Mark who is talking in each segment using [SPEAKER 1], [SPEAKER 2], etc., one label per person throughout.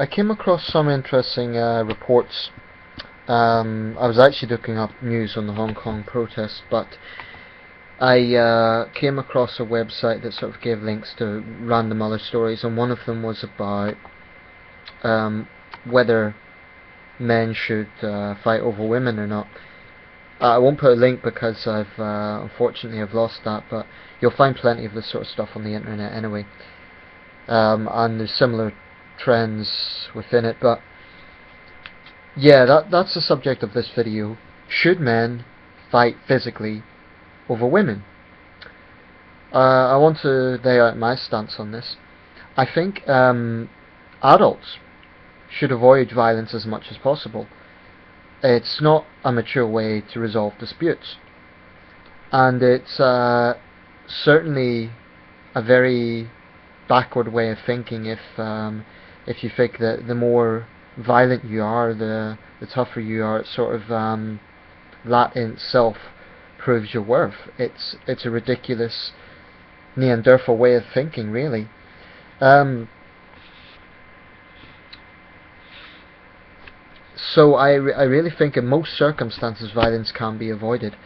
[SPEAKER 1] I came across some interesting reports. I was actually looking up news on the Hong Kong protests, but I came across a website that sort of gave links to random other stories, and one of them was about whether men should fight over women or not. I won't put a link because I've unfortunately I've lost that, but you'll find plenty of this sort of stuff on the internet anyway. And there's similar trends within it, but yeah, that's the subject of this video. Should men fight physically over women? I want to lay out my stance on this. I think adults should avoid violence as much as possible. It's not a mature way to resolve disputes, and it's certainly a very backward way of thinking if you think that the more violent you are, the tougher you are. It's sort of that in itself proves your worth. It's a ridiculous Neanderthal way of thinking, really. So I really think in most circumstances violence can be avoided.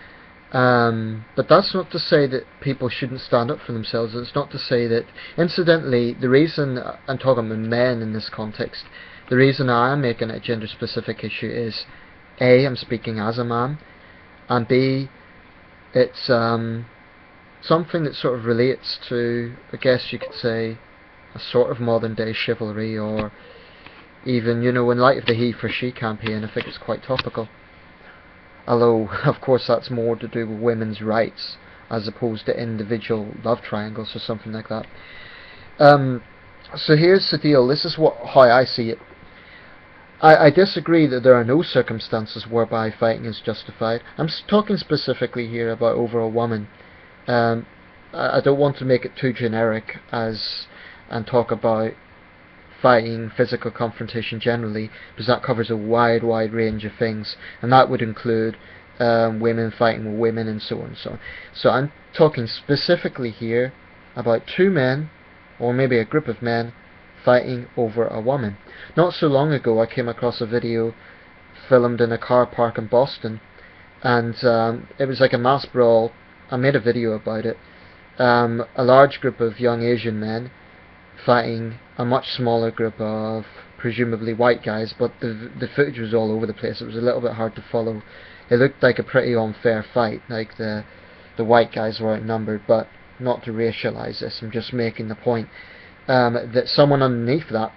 [SPEAKER 1] But that's not to say that people shouldn't stand up for themselves. It's not to say that... Incidentally, the reason I'm talking about men in this context, the reason I am making it a gender-specific issue is A, I'm speaking as a man, and B, it's something that sort of relates to, I guess you could say, a sort of modern-day chivalry, or even, in light of the He for She campaign, I think it's quite topical. Although, of course, that's more to do with women's rights as opposed to individual love triangles or something like that. So here's the deal. This is how I see it. I disagree that there are no circumstances whereby fighting is justified. I'm talking specifically here about over a woman. I don't want to make it too generic and talk about fighting, physical confrontation generally, because that covers a wide range of things, and that would include women fighting with women and so on and so on. So I'm talking specifically here about two men, or maybe a group of men, fighting over a woman. Not so long ago I came across a video filmed in a car park in Boston, and it was like a mass brawl. I made a video about it. A large group of young Asian men fighting a much smaller group of presumably white guys, but the footage was all over the place. It was a little bit hard to follow. It looked like a pretty unfair fight, like the white guys were outnumbered, but not to racialize this, I'm just making the point that someone underneath that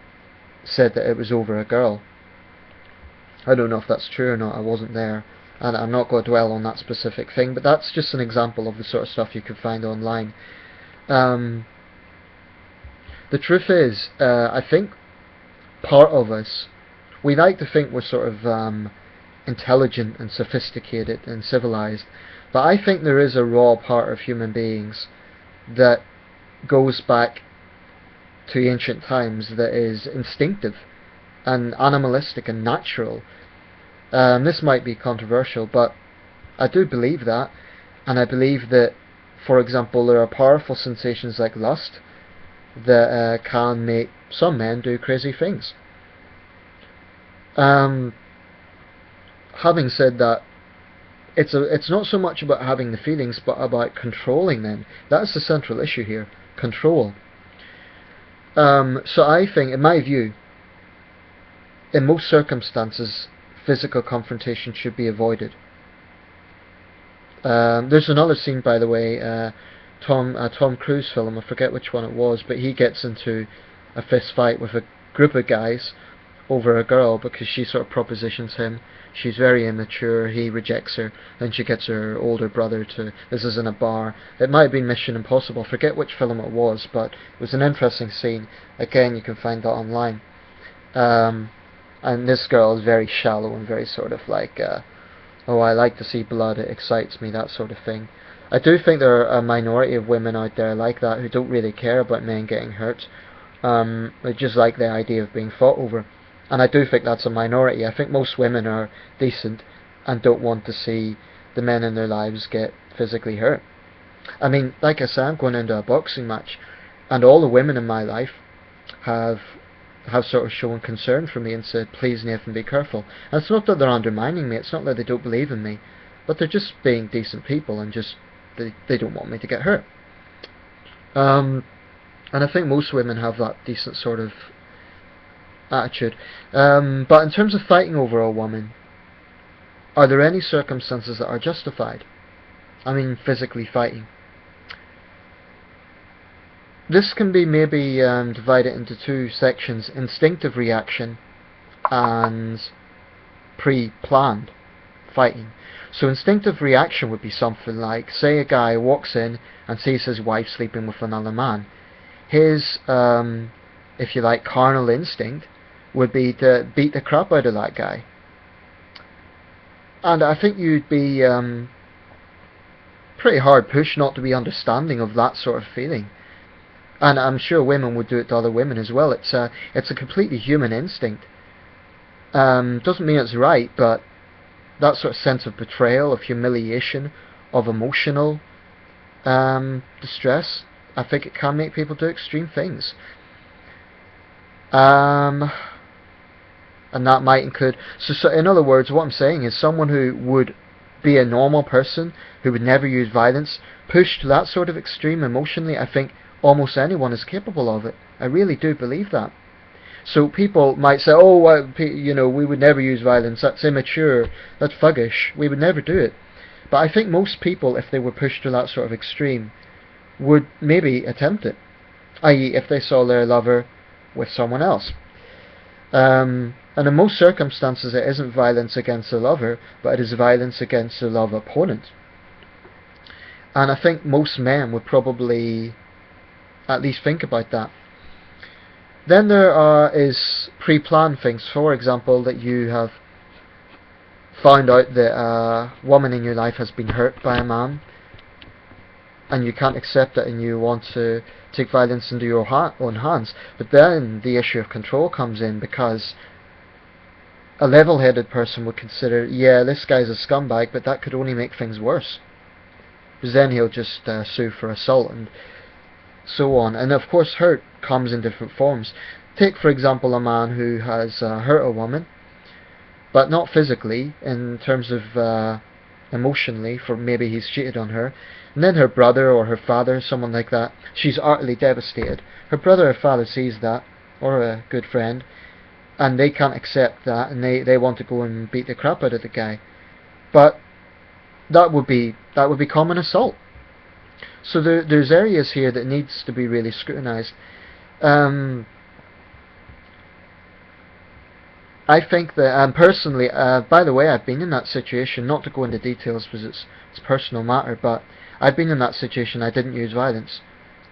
[SPEAKER 1] said that it was over a girl. I don't know if that's true or not, I wasn't there, and I'm not going to dwell on that specific thing, but that's just an example of the sort of stuff you could find online. The truth is, I think part of us, we like to think we're sort of intelligent and sophisticated and civilized, but I think there is a raw part of human beings that goes back to ancient times that is instinctive and animalistic and natural. This might be controversial, but I do believe that, and I believe that, for example, there are powerful sensations like lust that can make some men do crazy things. Having said that, it's not so much about having the feelings, but about controlling them. That's the central issue here: control. So I think, in my view, in most circumstances, physical confrontation should be avoided. There's another scene, by the way, Tom Cruise film, I forget which one it was, but he gets into a fist fight with a group of guys over a girl because she sort of propositions him. She's very immature, he rejects her, and she gets her older brother to... This is in a bar. It might have been Mission Impossible, I forget which film it was, but it was an interesting scene. Again, you can find that online. And this girl is very shallow and very sort of like, oh, I like to see blood, it excites me, that sort of thing. I do think there are a minority of women out there like that who don't really care about men getting hurt. They just like the idea of being fought over. And I do think that's a minority. I think most women are decent and don't want to see the men in their lives get physically hurt. I mean, like I said, I'm going into a boxing match, and all the women in my life have have sort of shown concern for me and said, please Nathan, be careful. And it's not that they're undermining me, it's not that they don't believe in me, but they're just being decent people and just they don't want me to get hurt. And I think most women have that decent sort of attitude. But in terms of fighting over a woman, are there any circumstances that are justified? I mean, physically fighting. This can be maybe divided into two sections: instinctive reaction and pre-planned fighting. So instinctive reaction would be something like, say a guy walks in and sees his wife sleeping with another man. His, if you like, carnal instinct would be to beat the crap out of that guy. And I think you'd be pretty hard pushed not to be understanding of that sort of feeling. And I'm sure women would do it to other women as well. It's a completely human instinct. Doesn't mean it's right, but that sort of sense of betrayal, of humiliation, of emotional distress, I think it can make people do extreme things. And that might include... So in other words, what I'm saying is someone who would be a normal person, who would never use violence, pushed to that sort of extreme emotionally, I think almost anyone is capable of it. I really do believe that. So people might say, oh, well, we would never use violence, that's immature, that's thuggish, we would never do it. But I think most people, if they were pushed to that sort of extreme, would maybe attempt it. I.e., if they saw their lover with someone else. And in most circumstances it isn't violence against the lover, but it is violence against the love opponent. And I think most men would probably at least think about that. Then there is pre-planned things. For example, that you have found out that a woman in your life has been hurt by a man, and you can't accept it and you want to take violence into your own hands. But then the issue of control comes in, because a level-headed person would consider, yeah, this guy's a scumbag, but that could only make things worse, because then he'll just sue for assault and so on. And of course hurt comes in different forms. Take for example a man who has hurt a woman, but not physically, in terms of emotionally, for maybe he's cheated on her, and then her brother or her father, someone like that, she's utterly devastated. Her brother or father sees that, or a good friend, and they can't accept that, and they want to go and beat the crap out of the guy. But that would be common assault. So there's areas here that needs to be really scrutinized. I think that, personally, by the way, I've been in that situation, not to go into details because it's a personal matter, but I've been in that situation. I didn't use violence,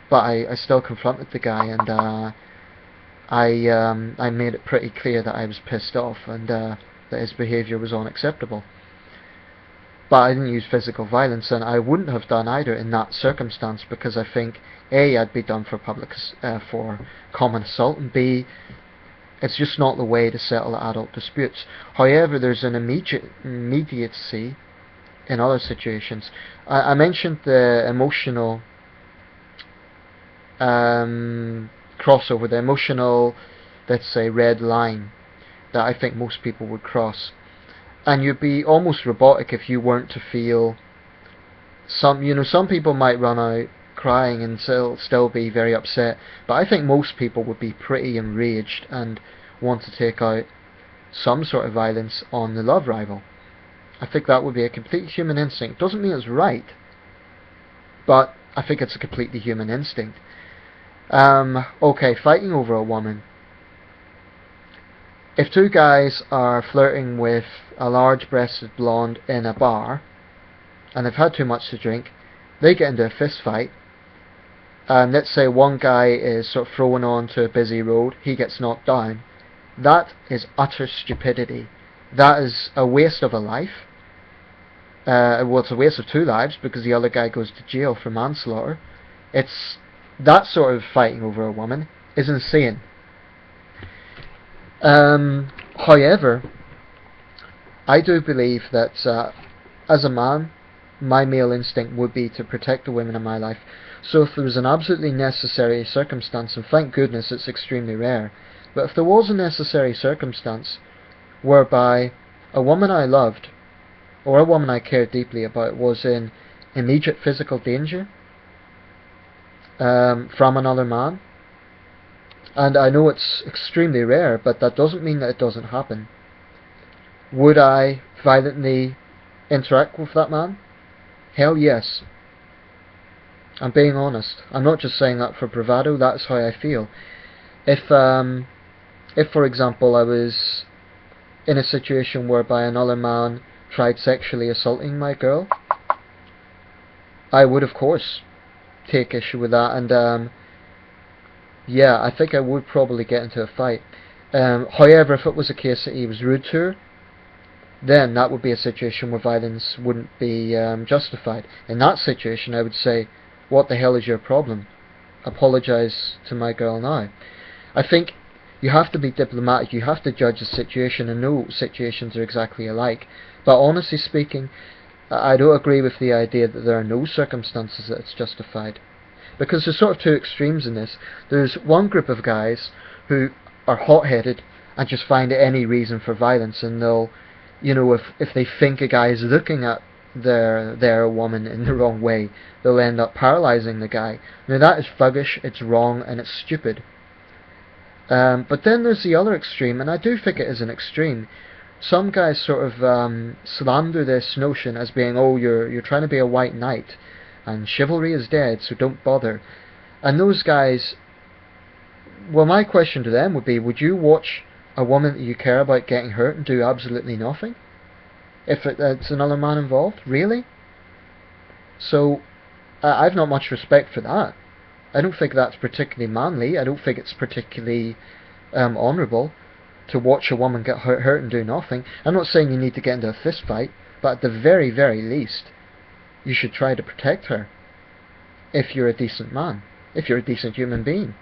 [SPEAKER 1] but I still confronted the guy, and I made it pretty clear that I was pissed off and that his behaviour was unacceptable. But I didn't use physical violence, and I wouldn't have done either in that circumstance, because I think A, I'd be done for for common assault, and B, it's just not the way to settle adult disputes. However, there's an immediacy in other situations. I mentioned the emotional crossover, the emotional, let's say, red line that I think most people would cross. And you'd be almost robotic if you weren't to feel some people might run out crying and still be very upset, but I think most people would be pretty enraged and want to take out some sort of violence on the love rival. I think that would be a complete human instinct. Doesn't mean it's right, but I think it's a completely human instinct. Okay, fighting over a woman. If two guys are flirting with a large-breasted blonde in a bar, and they've had too much to drink, they get into a fist fight, and let's say one guy is sort of thrown onto a busy road, he gets knocked down. That is utter stupidity. That is a waste of a life. Well, it's a waste of two lives, because the other guy goes to jail for manslaughter. It's that sort of fighting over a woman is insane. However, I do believe that as a man, my male instinct would be to protect the women in my life. So if there was an absolutely necessary circumstance, and thank goodness it's extremely rare, but if there was a necessary circumstance whereby a woman I loved, or a woman I cared deeply about, was in immediate physical danger from another man, and I know it's extremely rare, but that doesn't mean that it doesn't happen, would I violently interact with that man? Hell yes. I'm being honest. I'm not just saying that for bravado, that's how I feel. If for example I was in a situation whereby another man tried sexually assaulting my girl, I would of course take issue with that, and yeah, I think I would probably get into a fight. However, if it was a case that he was rude to her, then that would be a situation where violence wouldn't be justified. In that situation, I would say, what the hell is your problem? Apologise to my girl now. I think you have to be diplomatic, you have to judge the situation, and no situations are exactly alike. But honestly speaking, I don't agree with the idea that there are no circumstances that it's justified. Because there's sort of two extremes in this. There's one group of guys who are hot-headed and just find any reason for violence, and they'll, you know, if they think a guy is looking at their woman in the wrong way, they'll end up paralysing the guy. Now that is thuggish, it's wrong, and it's stupid. But then there's the other extreme, and I do think it is an extreme. Some guys sort of slander this notion as being, oh, you're trying to be a white knight, and chivalry is dead, so don't bother. And those guys, well, my question to them would be, would you watch a woman that you care about getting hurt and do absolutely nothing? If it's another man involved? Really? So, I've not much respect for that. I don't think that's particularly manly. I don't think it's particularly honourable to watch a woman get hurt and do nothing. I'm not saying you need to get into a fist fight, but at the very, very least, you should try to protect her. If you're a decent man. If you're a decent human being.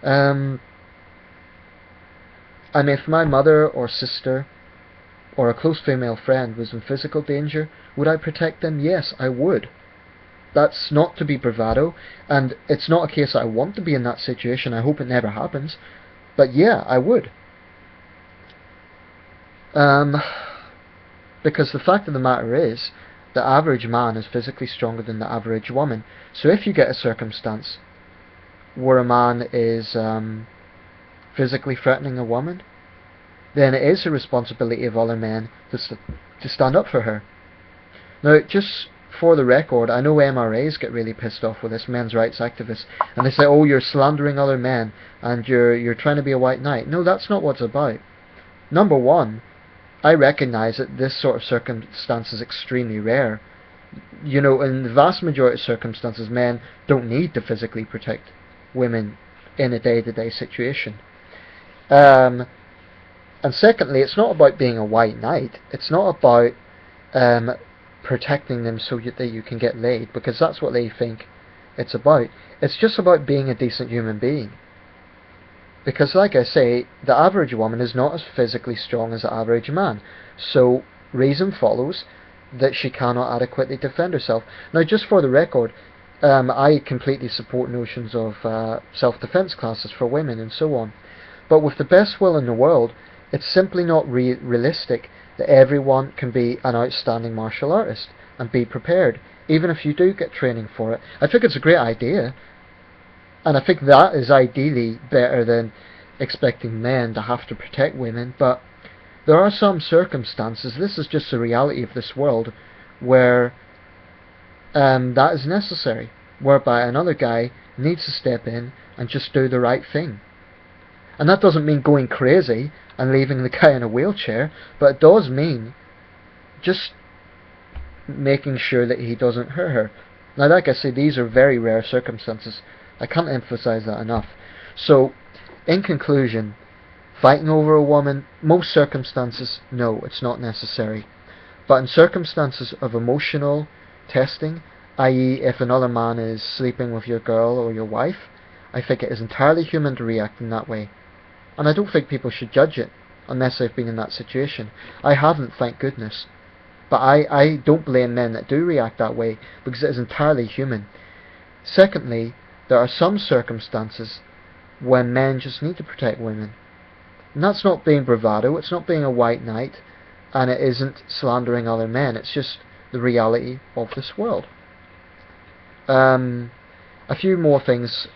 [SPEAKER 1] And if my mother or sister or a close female friend was in physical danger, would I protect them? Yes, I would. That's not to be bravado, and it's not a case that I want to be in that situation. I hope it never happens. But yeah, I would. Because the fact of the matter is, the average man is physically stronger than the average woman. So if you get a circumstance where a man is physically threatening a woman, then it is the responsibility of other men to stand up for her. Now, just for the record, I know MRAs get really pissed off with this, men's rights activists, and they say, oh, you're slandering other men, and you're trying to be a white knight. No, that's not what it's about. Number one, I recognise that this sort of circumstance is extremely rare. You know, in the vast majority of circumstances, men don't need to physically protect women in a day-to-day situation. And secondly, it's not about being a white knight. It's not about protecting them so that you can get laid, because that's what they think it's about. It's just about being a decent human being. Because like I say, the average woman is not as physically strong as the average man. So reason follows that she cannot adequately defend herself. Now, just for the record, I completely support notions of self-defense classes for women and so on. But with the best will in the world, it's simply not realistic that everyone can be an outstanding martial artist and be prepared, even if you do get training for it. I think it's a great idea, and I think that is ideally better than expecting men to have to protect women, but there are some circumstances, this is just the reality of this world, where that is necessary, whereby another guy needs to step in and just do the right thing. And that doesn't mean going crazy and leaving the guy in a wheelchair, but it does mean just making sure that he doesn't hurt her. Now, like I say, these are very rare circumstances. I can't emphasize that enough. So, in conclusion, fighting over a woman, most circumstances, no, it's not necessary. But in circumstances of emotional testing, i.e. if another man is sleeping with your girl or your wife, I think it is entirely human to react in that way. And I don't think people should judge it unless they've been in that situation. I haven't, thank goodness. But I don't blame men that do react that way, because it is entirely human. Secondly, there are some circumstances when men just need to protect women. And that's not being bravado, it's not being a white knight, and it isn't slandering other men, it's just the reality of this world. A few more things.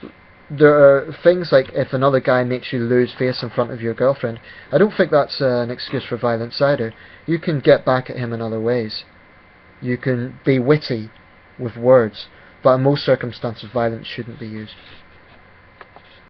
[SPEAKER 1] There are things like if another guy makes you lose face in front of your girlfriend. I don't think that's an excuse for violence either. You can get back at him in other ways. You can be witty with words, but in most circumstances violence shouldn't be used.